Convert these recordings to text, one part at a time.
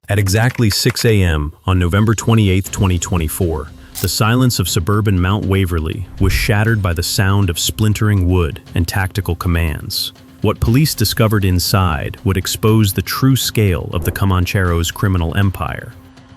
At exactly 6 a.m. on November 28, 2024, the silence of suburban Mount Waverly was shattered by the sound of splintering wood and tactical commands. What police discovered inside would expose the true scale of the Comancheros' criminal empire.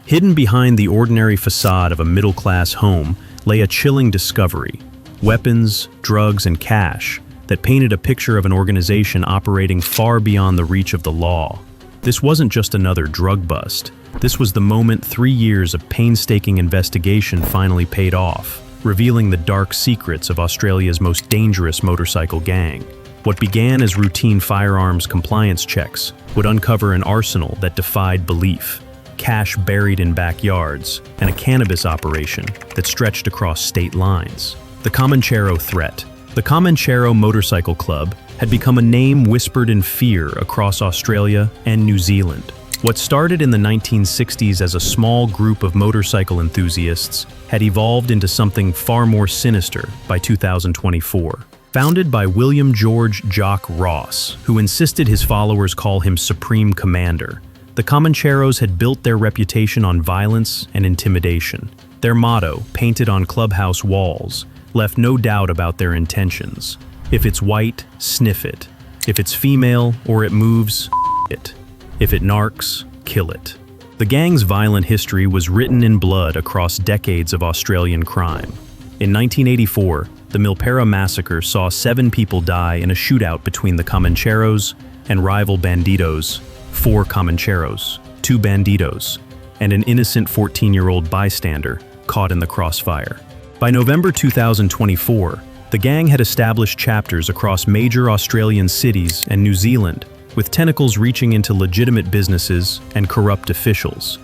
Hidden behind the ordinary facade of a middle-class home lay a chilling discovery: weapons, drugs, and cash that painted a picture of an organization operating far beyond the reach of the law. This wasn't just another drug bust. This was the moment 3 years of painstaking investigation finally paid off, revealing the dark secrets of Australia's most dangerous motorcycle gang. What began as routine firearms compliance checks would uncover an arsenal that defied belief, cash buried in backyards, and a cannabis operation that stretched across state lines. The Comanchero threat. The Comanchero Motorcycle Club had become a name whispered in fear across Australia and New Zealand. What started in the 1960s as a small group of motorcycle enthusiasts had evolved into something far more sinister by 2024. Founded by William George Jock Ross, who insisted his followers call him Supreme Commander, the Comancheros had built their reputation on violence and intimidation. Their motto, painted on clubhouse walls, left no doubt about their intentions. If it's white, sniff it. If it's female or it moves, it. If it narks, kill it. The gang's violent history was written in blood across decades of Australian crime. In 1984, the Milperra Massacre saw 7 people die in a shootout between the Comancheros and rival Bandidos, 4 Comancheros, 2 Bandidos, and an innocent 14-year-old bystander caught in the crossfire. By November 2024, the gang had established chapters across major Australian cities and New Zealand, with tentacles reaching into legitimate businesses and corrupt officials.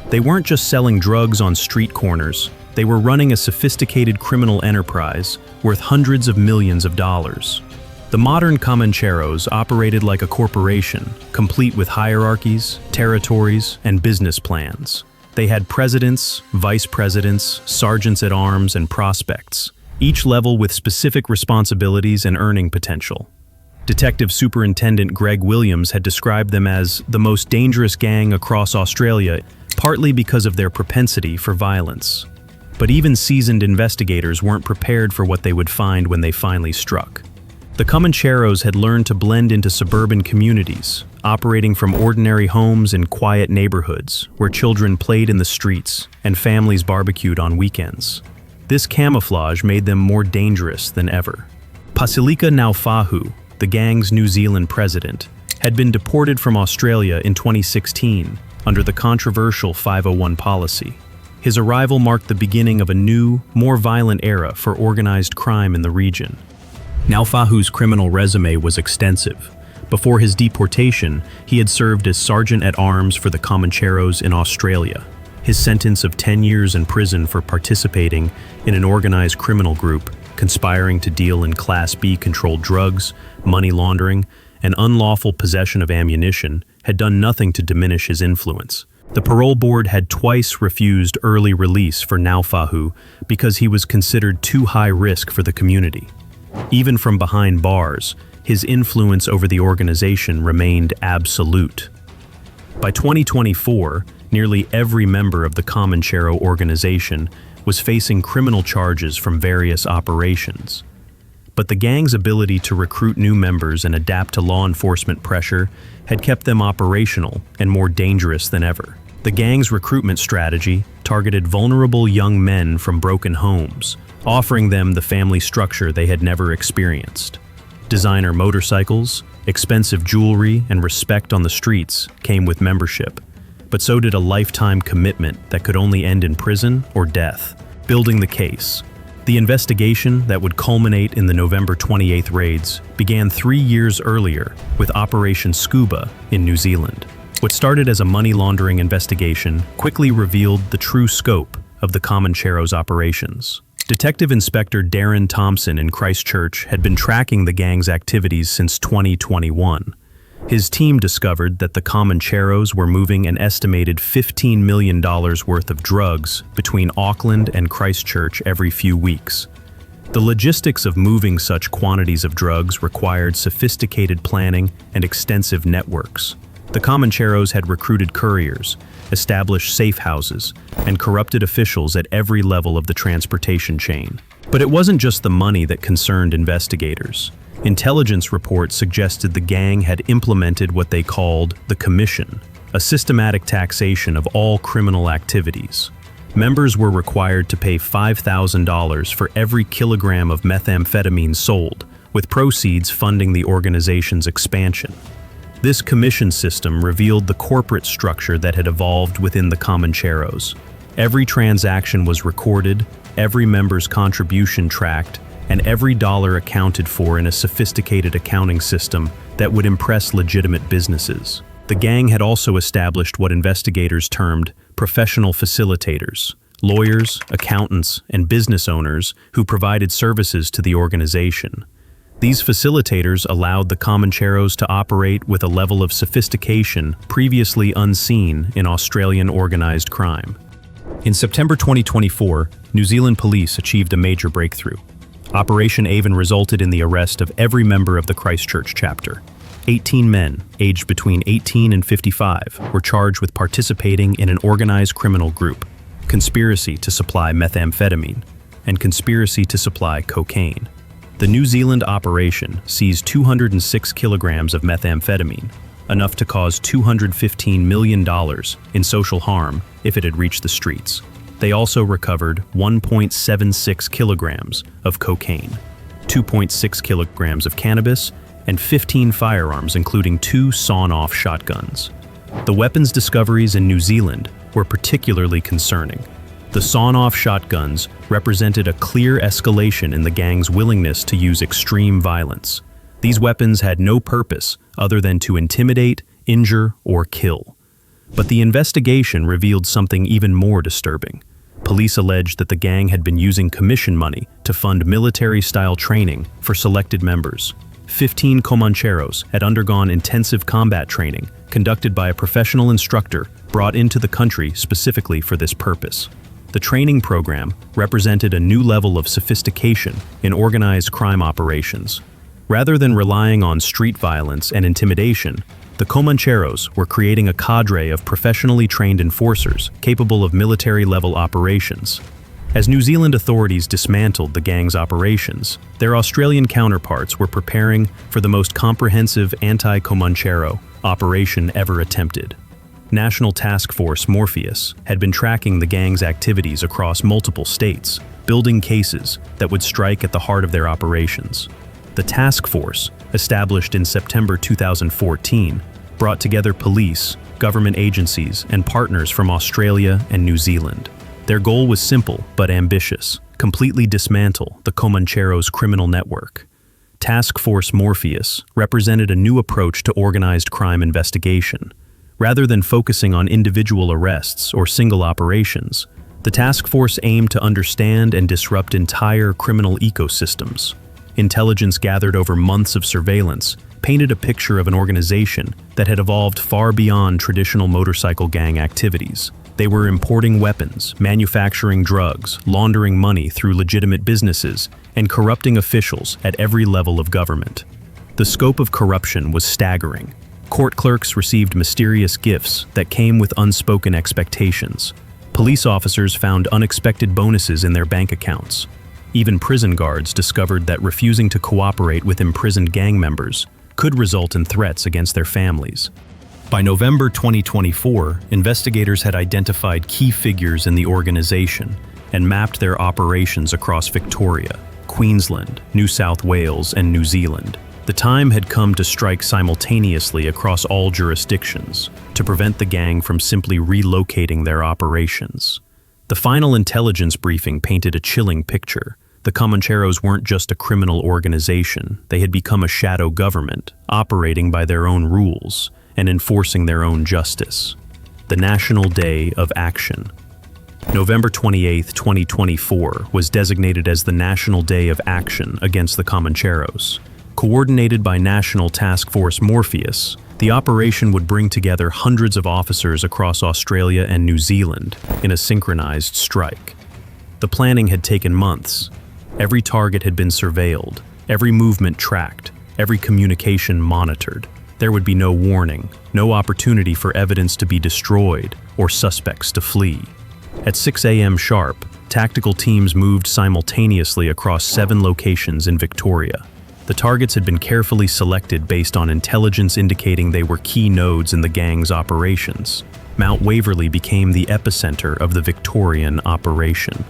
They weren't just selling drugs on street corners, they were running a sophisticated criminal enterprise worth hundreds of millions of dollars. The modern Comancheros operated like a corporation, complete with hierarchies, territories, and business plans. They had presidents, vice presidents, sergeants-at-arms, and prospects, each level with specific responsibilities and earning potential. Detective Superintendent Greg Williams had described them as the most dangerous gang across Australia, partly because of their propensity for violence. But even seasoned investigators weren't prepared for what they would find when they finally struck. The Comancheros had learned to blend into suburban communities, operating from ordinary homes in quiet neighborhoods where children played in the streets and families barbecued on weekends. This camouflage made them more dangerous than ever. Pasilika Naufahu, the gang's New Zealand president, had been deported from Australia in 2016 under the controversial 501 policy. His arrival marked the beginning of a new, more violent era for organized crime in the region. Naufahu's criminal resume was extensive. Before his deportation, he had served as sergeant-at-arms for the Comancheros in Australia. His sentence of 10 years in prison for participating in an organized criminal group, conspiring to deal in Class B controlled drugs, money laundering, and unlawful possession of ammunition, had done nothing to diminish his influence. The parole board had twice refused early release for Naufahu because he was considered too high risk for the community. Even from behind bars, his influence over the organization remained absolute. By 2024, nearly every member of the Comanchero organization was facing criminal charges from various operations. But the gang's ability to recruit new members and adapt to law enforcement pressure had kept them operational and more dangerous than ever. The gang's recruitment strategy targeted vulnerable young men from broken homes, offering them the family structure they had never experienced. Designer motorcycles, expensive jewelry, and respect on the streets came with membership, but so did a lifetime commitment that could only end in prison or death. Building the case. The investigation that would culminate in the November 28th raids began 3 years earlier with Operation Scuba in New Zealand. What started as a money laundering investigation quickly revealed the true scope of the Comancheros' operations. Detective Inspector Darren Thompson in Christchurch had been tracking the gang's activities since 2021. His team discovered that the Comancheros were moving an estimated $15 million worth of drugs between Auckland and Christchurch every few weeks. The logistics of moving such quantities of drugs required sophisticated planning and extensive networks. The Comancheros had recruited couriers, established safe houses, and corrupted officials at every level of the transportation chain. But it wasn't just the money that concerned investigators. Intelligence reports suggested the gang had implemented what they called the commission, a systematic taxation of all criminal activities. Members were required to pay $5,000 for every kilogram of methamphetamine sold, with proceeds funding the organization's expansion. This commission system revealed the corporate structure that had evolved within the Comancheros. Every transaction was recorded, every member's contribution tracked, and every dollar accounted for in a sophisticated accounting system that would impress legitimate businesses. The gang had also established what investigators termed professional facilitators, lawyers, accountants, and business owners who provided services to the organization. These facilitators allowed the Comancheros to operate with a level of sophistication previously unseen in Australian organized crime. In September 2024, New Zealand police achieved a major breakthrough. Operation Avon resulted in the arrest of every member of the Christchurch chapter. 18 men, aged between 18 and 55, were charged with participating in an organized criminal group, conspiracy to supply methamphetamine, and conspiracy to supply cocaine. The New Zealand operation seized 206 kilograms of methamphetamine, enough to cause $215 million in social harm if it had reached the streets. They also recovered 1.76 kilograms of cocaine, 2.6 kilograms of cannabis, and 15 firearms, including 2 sawn-off shotguns. The weapons discoveries in New Zealand were particularly concerning. The sawn-off shotguns represented a clear escalation in the gang's willingness to use extreme violence. These weapons had no purpose other than to intimidate, injure, or kill. But the investigation revealed something even more disturbing. Police alleged that the gang had been using commission money to fund military-style training for selected members. 15 Comancheros had undergone intensive combat training conducted by a professional instructor brought into the country specifically for this purpose. The training program represented a new level of sophistication in organized crime operations. Rather than relying on street violence and intimidation, the Comancheros were creating a cadre of professionally trained enforcers capable of military-level operations. As New Zealand authorities dismantled the gang's operations, their Australian counterparts were preparing for the most comprehensive anti-Comanchero operation ever attempted. National Task Force Morpheus had been tracking the gang's activities across multiple states, building cases that would strike at the heart of their operations. The task force, established in September 2014, brought together police, government agencies, and partners from Australia and New Zealand. Their goal was simple but ambitious: completely dismantle the Comancheros' criminal network. Task Force Morpheus represented a new approach to organized crime investigation. Rather than focusing on individual arrests or single operations, the task force aimed to understand and disrupt entire criminal ecosystems. Intelligence gathered over months of surveillance painted a picture of an organization that had evolved far beyond traditional motorcycle gang activities. They were importing weapons, manufacturing drugs, laundering money through legitimate businesses, and corrupting officials at every level of government. The scope of corruption was staggering. Court clerks received mysterious gifts that came with unspoken expectations. Police officers found unexpected bonuses in their bank accounts. Even prison guards discovered that refusing to cooperate with imprisoned gang members could result in threats against their families. By November 2024, investigators had identified key figures in the organization and mapped their operations across Victoria, Queensland, New South Wales, and New Zealand. The time had come to strike simultaneously across all jurisdictions to prevent the gang from simply relocating their operations. The final intelligence briefing painted a chilling picture. The Comancheros weren't just a criminal organization. They had become a shadow government, operating by their own rules and enforcing their own justice. The National Day of Action. November 28, 2024 was designated as the National Day of Action against the Comancheros. Coordinated by National Task Force Morpheus, the operation would bring together hundreds of officers across Australia and New Zealand in a synchronized strike. The planning had taken months. Every target had been surveilled, every movement tracked, every communication monitored. There would be no warning, no opportunity for evidence to be destroyed or suspects to flee. At 6 a.m. sharp, tactical teams moved simultaneously across 7 locations in Victoria. The targets had been carefully selected based on intelligence indicating they were key nodes in the gang's operations. Mount Waverley became the epicenter of the Victorian operation.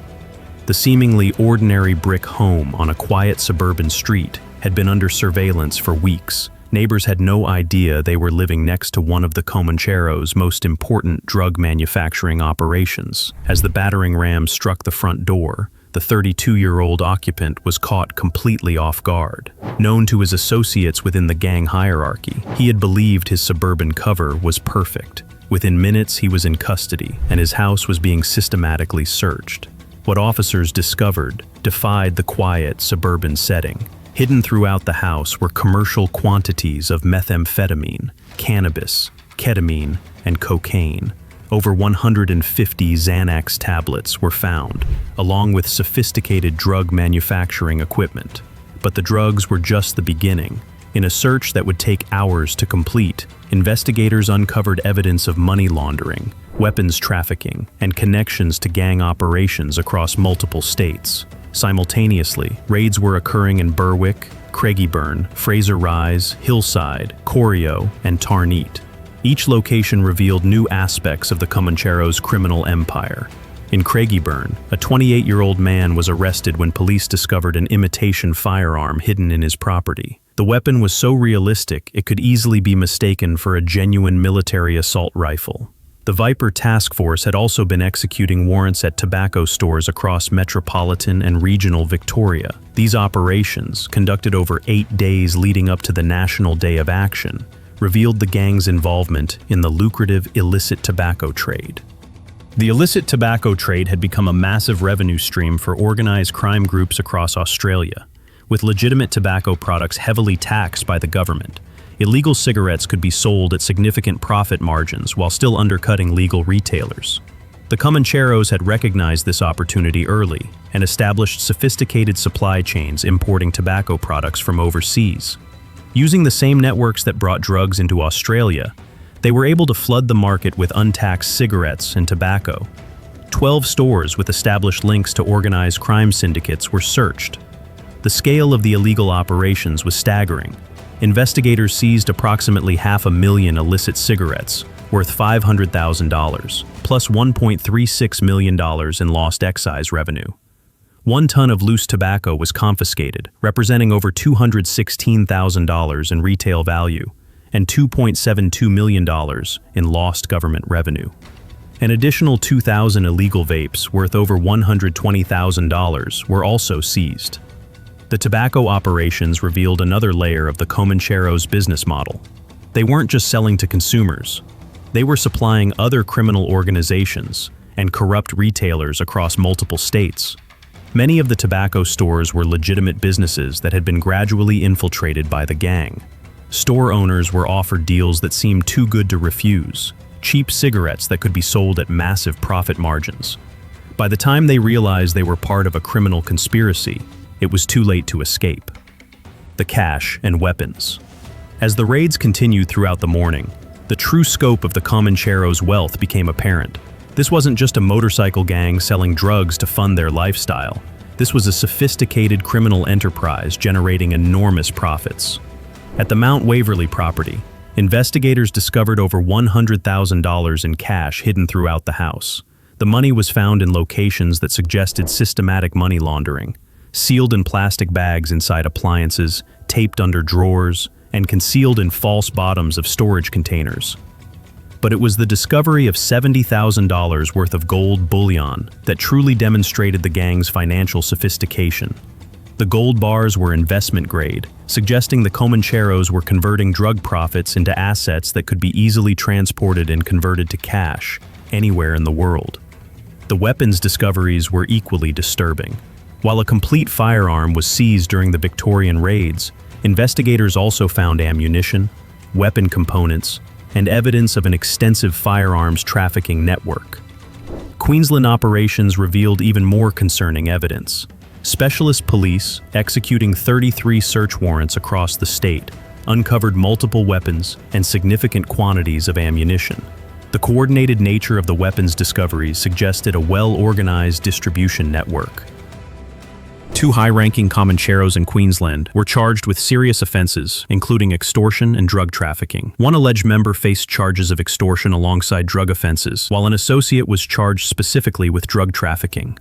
The seemingly ordinary brick home on a quiet suburban street had been under surveillance for weeks. Neighbors had no idea they were living next to one of the Comancheros' most important drug manufacturing operations. As the battering ram struck the front door, the 32-year-old occupant was caught completely off guard. Known to his associates within the gang hierarchy, he had believed his suburban cover was perfect. Within minutes, he was in custody, and his house was being systematically searched. What officers discovered defied the quiet suburban setting. Hidden throughout the house were commercial quantities of methamphetamine, cannabis, ketamine, and cocaine. Over 150 Xanax tablets were found, along with sophisticated drug manufacturing equipment. But the drugs were just the beginning. In a search that would take hours to complete, investigators uncovered evidence of money laundering, weapons trafficking, and connections to gang operations across multiple states. Simultaneously, raids were occurring in Berwick, Craigieburn, Fraser Rise, Hillside, Corio, and Tarneet. Each location revealed new aspects of the Comancheros' criminal empire. In Craigieburn, a 28-year-old man was arrested when police discovered an imitation firearm hidden in his property. The weapon was so realistic it could easily be mistaken for a genuine military assault rifle. The Viper Task Force had also been executing warrants at tobacco stores across metropolitan and regional Victoria. These operations, conducted over 8 days leading up to the National Day of Action, revealed the gang's involvement in the lucrative illicit tobacco trade. The illicit tobacco trade had become a massive revenue stream for organized crime groups across Australia, with legitimate tobacco products heavily taxed by the government. Illegal cigarettes could be sold at significant profit margins while still undercutting legal retailers. The Comancheros had recognized this opportunity early and established sophisticated supply chains importing tobacco products from overseas. Using the same networks that brought drugs into Australia, they were able to flood the market with untaxed cigarettes and tobacco. 12 stores with established links to organized crime syndicates were searched. The scale of the illegal operations was staggering. Investigators seized approximately 500,000 illicit cigarettes, worth $500,000, plus $1.36 million in lost excise revenue. 1 ton of loose tobacco was confiscated, representing over $216,000 in retail value, and $2.72 million in lost government revenue. An additional 2,000 illegal vapes, worth over $120,000, were also seized. The tobacco operations revealed another layer of the Comancheros' business model. They weren't just selling to consumers. They were supplying other criminal organizations and corrupt retailers across multiple states. Many of the tobacco stores were legitimate businesses that had been gradually infiltrated by the gang. Store owners were offered deals that seemed too good to refuse, cheap cigarettes that could be sold at massive profit margins. By the time they realized they were part of a criminal conspiracy, it was too late to escape. The cash and weapons. As the raids continued throughout the morning, the true scope of the Comancheros' wealth became apparent. This wasn't just a motorcycle gang selling drugs to fund their lifestyle. This was a sophisticated criminal enterprise generating enormous profits. At the Mount Waverley property, investigators discovered over $100,000 in cash hidden throughout the house. The money was found in locations that suggested systematic money laundering, sealed in plastic bags inside appliances, taped under drawers, and concealed in false bottoms of storage containers. But it was the discovery of $70,000 worth of gold bullion that truly demonstrated the gang's financial sophistication. The gold bars were investment grade, suggesting the Comancheros were converting drug profits into assets that could be easily transported and converted to cash anywhere in the world. The weapons discoveries were equally disturbing. While a complete firearm was seized during the Victorian raids, investigators also found ammunition, weapon components, and evidence of an extensive firearms trafficking network. Queensland operations revealed even more concerning evidence. Specialist police, executing 33 search warrants across the state, uncovered multiple weapons and significant quantities of ammunition. The coordinated nature of the weapons discoveries suggested a well-organized distribution network. 2 high-ranking Comancheros in Queensland were charged with serious offenses, including extortion and drug trafficking. One alleged member faced charges of extortion alongside drug offenses, while an associate was charged specifically with drug trafficking.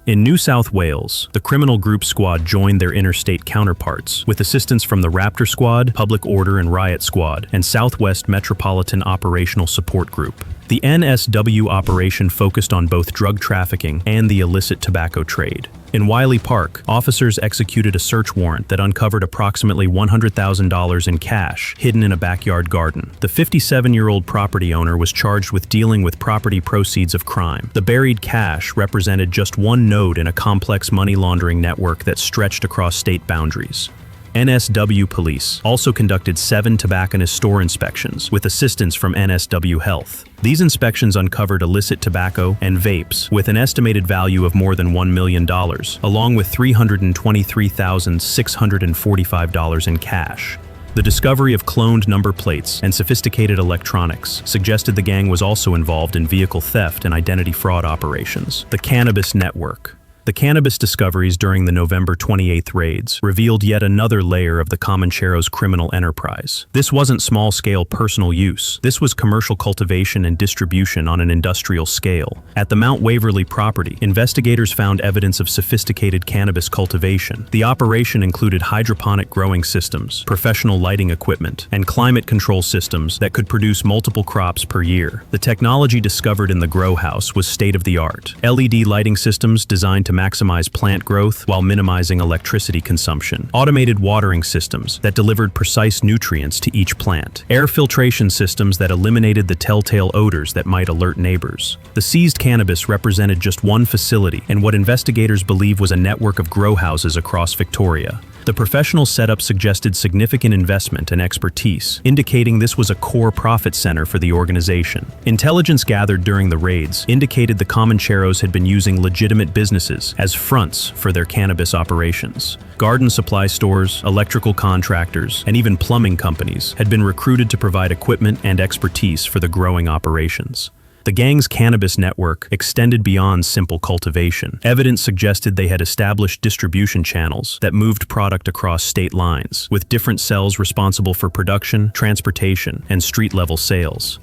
In New South Wales, the criminal group squad joined their interstate counterparts, with assistance from the Raptor Squad, Public Order and Riot Squad, and Southwest Metropolitan Operational Support Group. The NSW operation focused on both drug trafficking and the illicit tobacco trade. In Wiley Park, officers executed a search warrant that uncovered approximately $100,000 in cash hidden in a backyard garden. The 57-year-old property owner was charged with dealing with property proceeds of crime. The buried cash represented just one node in a complex money laundering network that stretched across state boundaries. NSW Police also conducted 7 tobacconist store inspections with assistance from NSW Health. These inspections uncovered illicit tobacco and vapes with an estimated value of more than $1 million, along with $323,645 in cash. The discovery of cloned number plates and sophisticated electronics suggested the gang was also involved in vehicle theft and identity fraud operations. The Cannabis Network. The cannabis discoveries during the November 28th raids revealed yet another layer of the Comancheros' criminal enterprise. This wasn't small-scale personal use. This was commercial cultivation and distribution on an industrial scale. At the Mount Waverly property, investigators found evidence of sophisticated cannabis cultivation. The operation included hydroponic growing systems, professional lighting equipment, and climate control systems that could produce multiple crops per year. The technology discovered in the grow house was state-of-the-art. LED lighting systems designed to maximize plant growth while minimizing electricity consumption. Automated watering systems that delivered precise nutrients to each plant. Air filtration systems that eliminated the telltale odors that might alert neighbors. The seized cannabis represented just one facility and what investigators believe was a network of grow houses across Victoria. The professional setup suggested significant investment and expertise, indicating this was a core profit center for the organization. Intelligence gathered during the raids indicated the Comancheros had been using legitimate businesses as fronts for their cannabis operations. Garden supply stores, electrical contractors, and even plumbing companies had been recruited to provide equipment and expertise for the growing operations. The gang's cannabis network extended beyond simple cultivation. Evidence suggested they had established distribution channels that moved product across state lines, with different cells responsible for production, transportation, and street-level sales.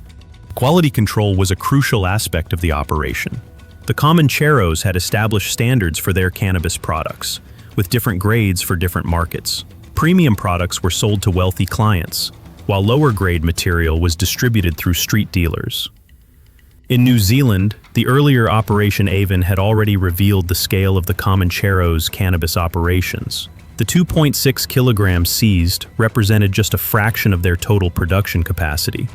Quality control was a crucial aspect of the operation. The Comancheros had established standards for their cannabis products, with different grades for different markets. Premium products were sold to wealthy clients, while lower-grade material was distributed through street dealers. In New Zealand, the earlier Operation Avon had already revealed the scale of the Comancheros' cannabis operations. The 2.6 kilograms seized represented just a fraction of their total production capacity.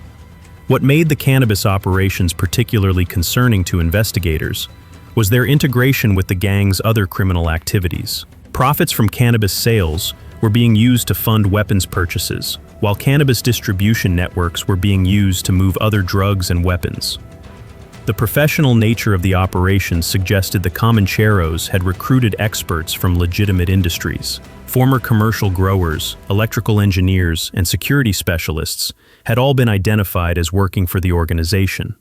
What made the cannabis operations particularly concerning to investigators was their integration with the gang's other criminal activities. Profits from cannabis sales were being used to fund weapons purchases, while cannabis distribution networks were being used to move other drugs and weapons. The professional nature of the operation suggested the Comancheros had recruited experts from legitimate industries. Former commercial growers, electrical engineers, and security specialists had all been identified as working for the organization.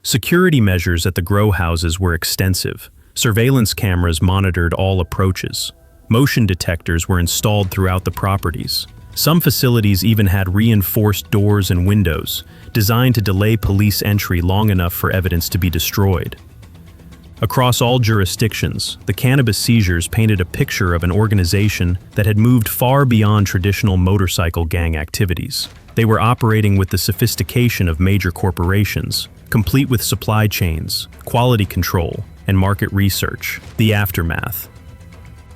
Security measures at the grow houses were extensive. Surveillance cameras monitored all approaches. Motion detectors were installed throughout the properties. Some facilities even had reinforced doors and windows, designed to delay police entry long enough for evidence to be destroyed. Across all jurisdictions, the cannabis seizures painted a picture of an organization that had moved far beyond traditional motorcycle gang activities. They were operating with the sophistication of major corporations, complete with supply chains, quality control, and market research. The aftermath.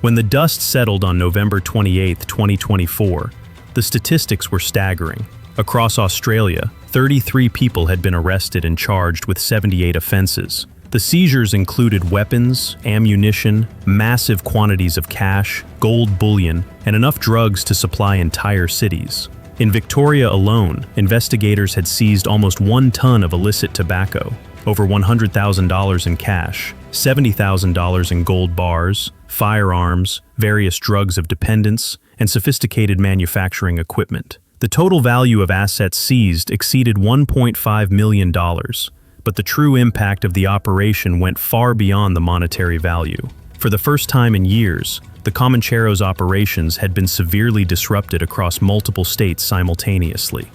When the dust settled on November 28, 2024, the statistics were staggering. Across Australia, 33 people had been arrested and charged with 78 offenses. The seizures included weapons, ammunition, massive quantities of cash, gold bullion, and enough drugs to supply entire cities. In Victoria alone, investigators had seized almost 1 ton of illicit tobacco, over $100,000 in cash, $70,000 in gold bars, firearms, various drugs of dependence, and sophisticated manufacturing equipment. The total value of assets seized exceeded $1.5 million, but the true impact of the operation went far beyond the monetary value. For the first time in years, the Comancheros' operations had been severely disrupted across multiple states simultaneously.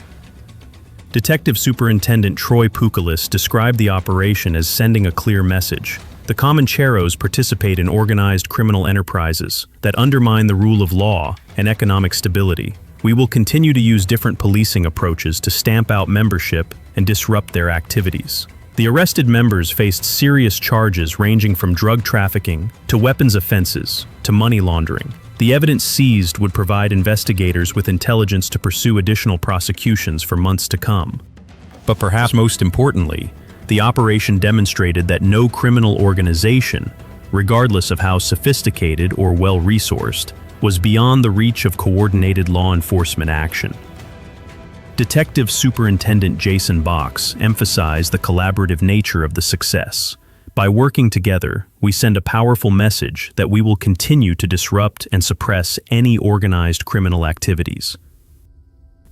Detective Superintendent Troy Pukalis described the operation as sending a clear message. The Comancheros participate in organized criminal enterprises that undermine the rule of law and economic stability. We will continue to use different policing approaches to stamp out membership and disrupt their activities. The arrested members faced serious charges ranging from drug trafficking to weapons offenses to money laundering. The evidence seized would provide investigators with intelligence to pursue additional prosecutions for months to come. But perhaps most importantly, the operation demonstrated that no criminal organization, regardless of how sophisticated or well-resourced, was beyond the reach of coordinated law enforcement action. Detective Superintendent Jason Box emphasized the collaborative nature of the success. By working together, we send a powerful message that we will continue to disrupt and suppress any organized criminal activities.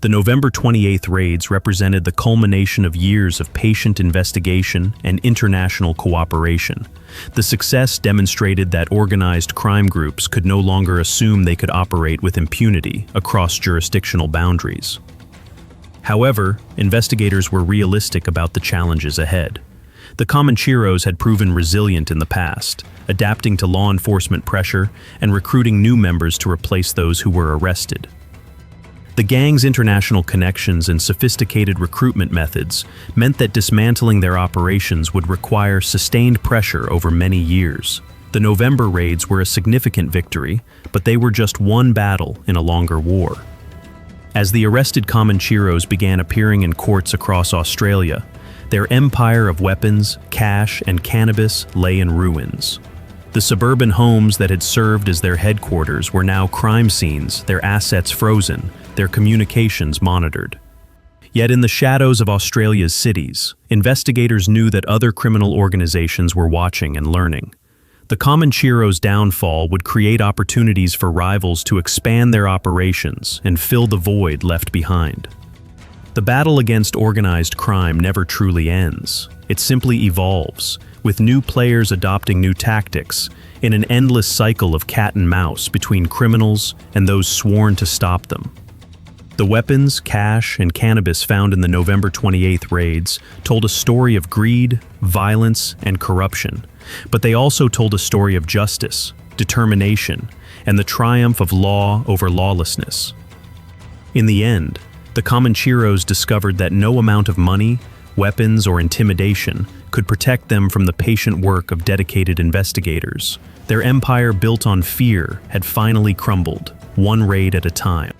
The November 28th raids represented the culmination of years of patient investigation and international cooperation. The success demonstrated that organized crime groups could no longer assume they could operate with impunity across jurisdictional boundaries. However, investigators were realistic about the challenges ahead. The Comancheros had proven resilient in the past, adapting to law enforcement pressure and recruiting new members to replace those who were arrested. The gang's international connections and sophisticated recruitment methods meant that dismantling their operations would require sustained pressure over many years. The November raids were a significant victory, but they were just one battle in a longer war. As the arrested Comancheros began appearing in courts across Australia, their empire of weapons, cash, and cannabis lay in ruins. The suburban homes that had served as their headquarters were now crime scenes, their assets frozen, their communications monitored. Yet in the shadows of Australia's cities, investigators knew that other criminal organizations were watching and learning. The Comancheros' downfall would create opportunities for rivals to expand their operations and fill the void left behind. The battle against organized crime never truly ends. It simply evolves, with new players adopting new tactics, in an endless cycle of cat and mouse between criminals and those sworn to stop them. The weapons, cash, and cannabis found in the November 28th raids told a story of greed, violence, and corruption, but they also told a story of justice, determination, and the triumph of law over lawlessness. In the end, the Comancheros discovered that no amount of money, weapons, or intimidation could protect them from the patient work of dedicated investigators. Their empire built on fear had finally crumbled, one raid at a time.